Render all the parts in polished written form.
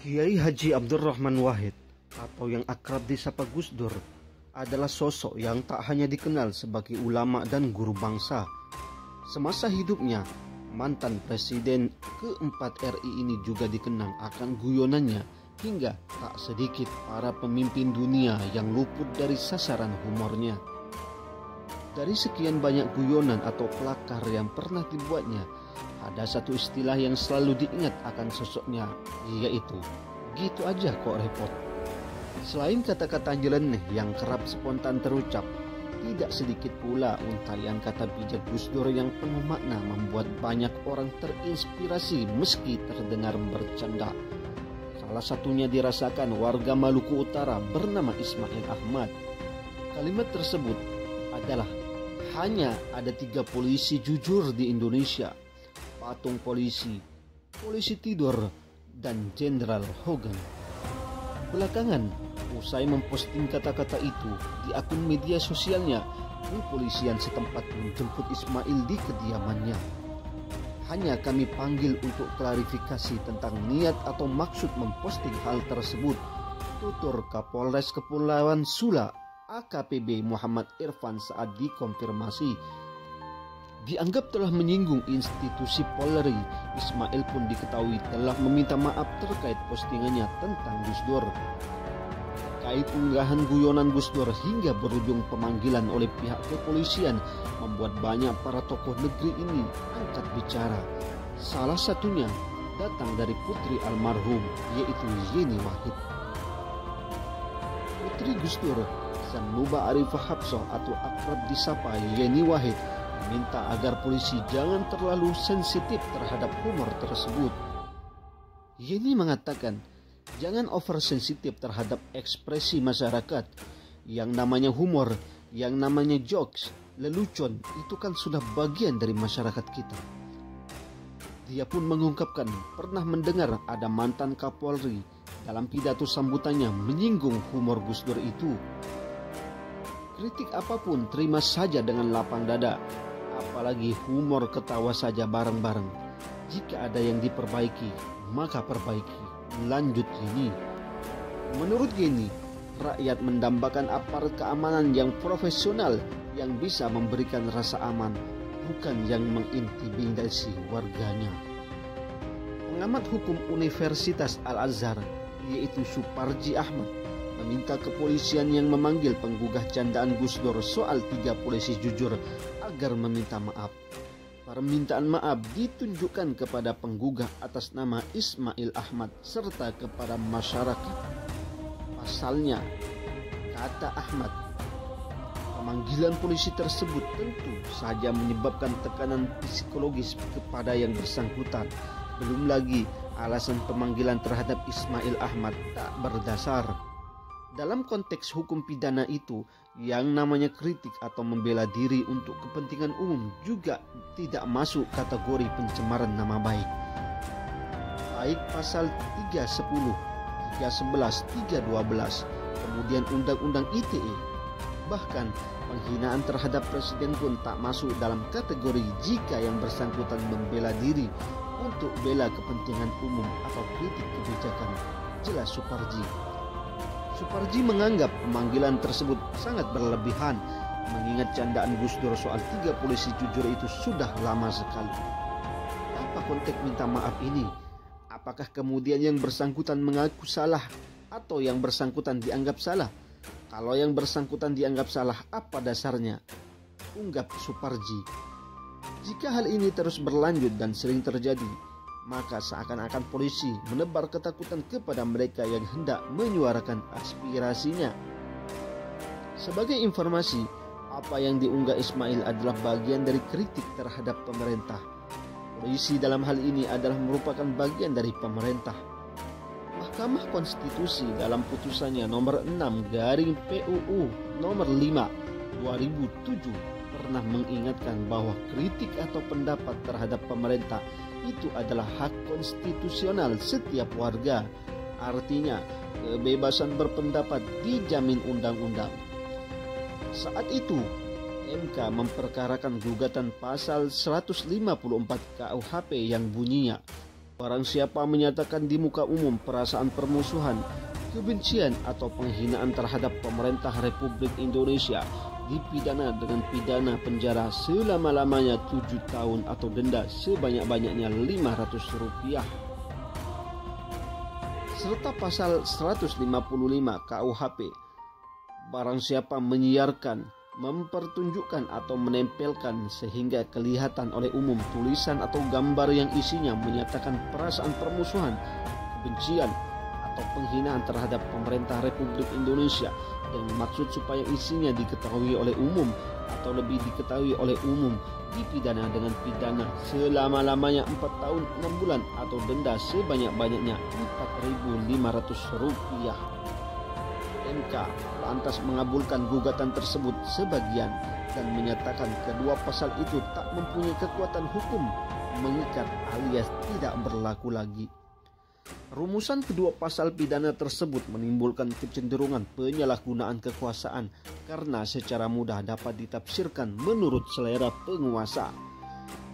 Kiai Haji Abdurrahman Wahid atau yang akrab disapa Gus Dur adalah sosok yang tak hanya dikenal sebagai ulama dan guru bangsa. Semasa hidupnya, mantan Presiden keempat RI ini juga dikenang akan guyonannya, hingga tak sedikit para pemimpin dunia yang luput dari sasaran humornya. Dari sekian banyak guyonan atau kelakar yang pernah dibuatnya, ada satu istilah yang selalu diingat akan sosoknya, yaitu "gitu aja kok repot". Selain kata-kata nyeleneh yang kerap spontan terucap, tidak sedikit pula untaian kata bijak Gus Dur yang penuh makna membuat banyak orang terinspirasi meski terdengar bercanda. Salah satunya dirasakan warga Maluku Utara bernama Ismail Ahmad. Kalimat tersebut adalah, "Hanya ada 3 polisi jujur di Indonesia: patung polisi, polisi tidur, dan Jenderal Hogan." Belakangan, usai memposting kata-kata itu di akun media sosialnya, kepolisian setempat menjemput Ismail di kediamannya. "Hanya kami panggil untuk klarifikasi tentang niat atau maksud memposting hal tersebut," tutur Kapolres Kepulauan Sula AKPB Muhammad Irfan saat dikonfirmasi. Dianggap telah menyinggung institusi Polri, Ismail pun diketahui telah meminta maaf terkait postingannya tentang Gus Dur. Kait unggahan guyonan Gus Dur hingga berujung pemanggilan oleh pihak kepolisian membuat banyak para tokoh negeri ini angkat bicara. Salah satunya datang dari putri almarhum, yaitu Yeni Wahid. Putri Gus Dur, Zanuba Arifah Habsah atau akrab disapa Yeni Wahid, meminta agar polisi jangan terlalu sensitif terhadap humor tersebut. Yeni mengatakan, jangan oversensitif terhadap ekspresi masyarakat. Yang namanya humor, yang namanya jokes, lelucon, itu kan sudah bagian dari masyarakat kita. Dia pun mengungkapkan pernah mendengar ada mantan Kapolri dalam pidato sambutannya menyinggung humor Gus Dur itu. Kritik apapun terima saja dengan lapang dada, apalagi humor ketawa saja bareng-bareng. Jika ada yang diperbaiki, maka perbaiki, lanjut Yeni. Menurut Yeni, rakyat mendambakan aparat keamanan yang profesional yang bisa memberikan rasa aman, bukan yang mengintimidasi warganya. Pengamat hukum Universitas Al-Azhar, yaitu Suparji Ahmad, meminta kepolisian yang memanggil penggugah candaan Gus Dur soal 3 polisi jujur agar meminta maaf. Permintaan maaf ditunjukkan kepada penggugah atas nama Ismail Ahmad serta kepada masyarakat. Pasalnya, kata Ahmad, pemanggilan polisi tersebut tentu saja menyebabkan tekanan psikologis kepada yang bersangkutan. Belum lagi alasan pemanggilan terhadap Ismail Ahmad tak berdasar. Dalam konteks hukum pidana itu, yang namanya kritik atau membela diri untuk kepentingan umum juga tidak masuk kategori pencemaran nama baik. Baik pasal 310, 311, 312, kemudian Undang-Undang ITE. Bahkan penghinaan terhadap presiden pun tak masuk dalam kategori jika yang bersangkutan membela diri untuk bela kepentingan umum atau kritik kebijakan, jelas Suparji. Suparji menganggap pemanggilan tersebut sangat berlebihan, mengingat candaan Gus Dur soal 3 polisi jujur itu sudah lama sekali. Apa konteks minta maaf ini? Apakah kemudian yang bersangkutan mengaku salah atau yang bersangkutan dianggap salah? Kalau yang bersangkutan dianggap salah, apa dasarnya? Unggap Suparji. Jika hal ini terus berlanjut dan sering terjadi, maka seakan-akan polisi menebar ketakutan kepada mereka yang hendak menyuarakan aspirasinya. Sebagai informasi, apa yang diunggah Ismail adalah bagian dari kritik terhadap pemerintah. Polisi dalam hal ini adalah merupakan bagian dari pemerintah. Mahkamah Konstitusi dalam putusannya nomor 6/PUU nomor 5 2007 pernah mengingatkan bahwa kritik atau pendapat terhadap pemerintah itu adalah hak konstitusional setiap warga. Artinya, kebebasan berpendapat dijamin undang-undang. Saat itu, MK memperkarakan gugatan pasal 154 KUHP yang bunyinya, Barang siapa menyatakan di muka umum perasaan permusuhan, kebencian atau penghinaan terhadap pemerintah Republik Indonesia dipidana dengan pidana penjara selama-lamanya 7 tahun atau denda sebanyak-banyaknya Rp500. Serta pasal 155 KUHP, barang siapa menyiarkan, mempertunjukkan atau menempelkan sehingga kelihatan oleh umum tulisan atau gambar yang isinya menyatakan perasaan permusuhan, kebencian atau penghinaan terhadap pemerintah Republik Indonesia dengan maksud supaya isinya diketahui oleh umum atau lebih diketahui oleh umum, dipidana dengan pidana selama-lamanya 4 tahun 6 bulan atau denda sebanyak-banyaknya Rp4.500. MK lantas mengabulkan gugatan tersebut sebagian dan menyatakan kedua pasal itu tak mempunyai kekuatan hukum mengikat alias tidak berlaku lagi. Rumusan kedua pasal pidana tersebut menimbulkan kecenderungan penyalahgunaan kekuasaan karena secara mudah dapat ditafsirkan menurut selera penguasa.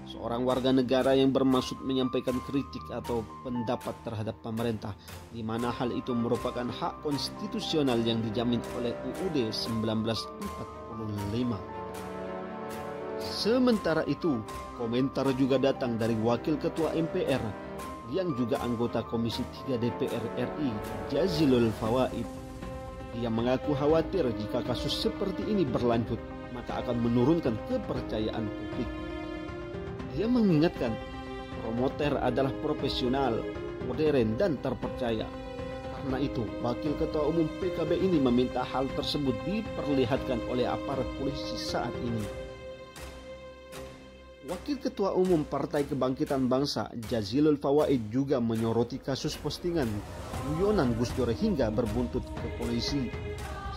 Seorang warga negara yang bermaksud menyampaikan kritik atau pendapat terhadap pemerintah, di mana hal itu merupakan hak konstitusional yang dijamin oleh UUD 1945. Sementara itu, komentar juga datang dari Wakil Ketua MPR yang juga anggota Komisi 3 DPR RI, Jazilul Fawaid. Dia mengaku khawatir jika kasus seperti ini berlanjut, maka akan menurunkan kepercayaan publik. Dia mengingatkan, promoter adalah profesional, modern dan terpercaya. Karena itu, Wakil Ketua Umum PKB ini meminta hal tersebut diperlihatkan oleh aparat polisi saat ini. Wakil Ketua Umum Partai Kebangkitan Bangsa, Jazilul Fawaid, juga menyoroti kasus postingan guyonan Gus Dur hingga berbuntut ke polisi.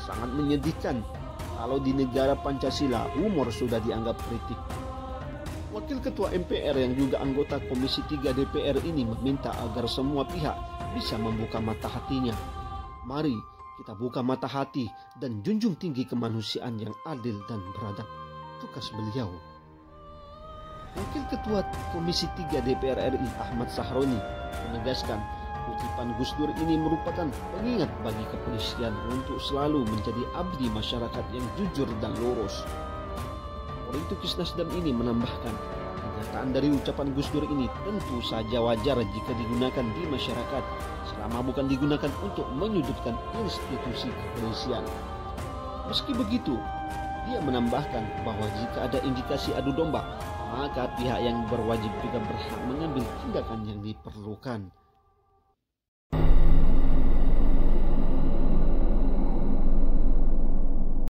Sangat menyedihkan kalau di negara Pancasila humor sudah dianggap kritik. Wakil Ketua MPR yang juga anggota Komisi 3 DPR ini meminta agar semua pihak bisa membuka mata hatinya. Mari kita buka mata hati dan junjung tinggi kemanusiaan yang adil dan beradab, tugas beliau. Wakil Ketua Komisi 3 DPR RI Ahmad Sahroni menegaskan kutipan Gus Dur ini merupakan pengingat bagi kepolisian untuk selalu menjadi abdi masyarakat yang jujur dan lurus. Politikus Nasdem ini menambahkan, pernyataan dari ucapan Gus Dur ini tentu saja wajar jika digunakan di masyarakat, selama bukan digunakan untuk menyudutkan institusi kepolisian. Meski begitu, dia menambahkan bahwa jika ada indikasi adu domba, maka pihak yang berwajib juga berhak mengambil tindakan yang diperlukan.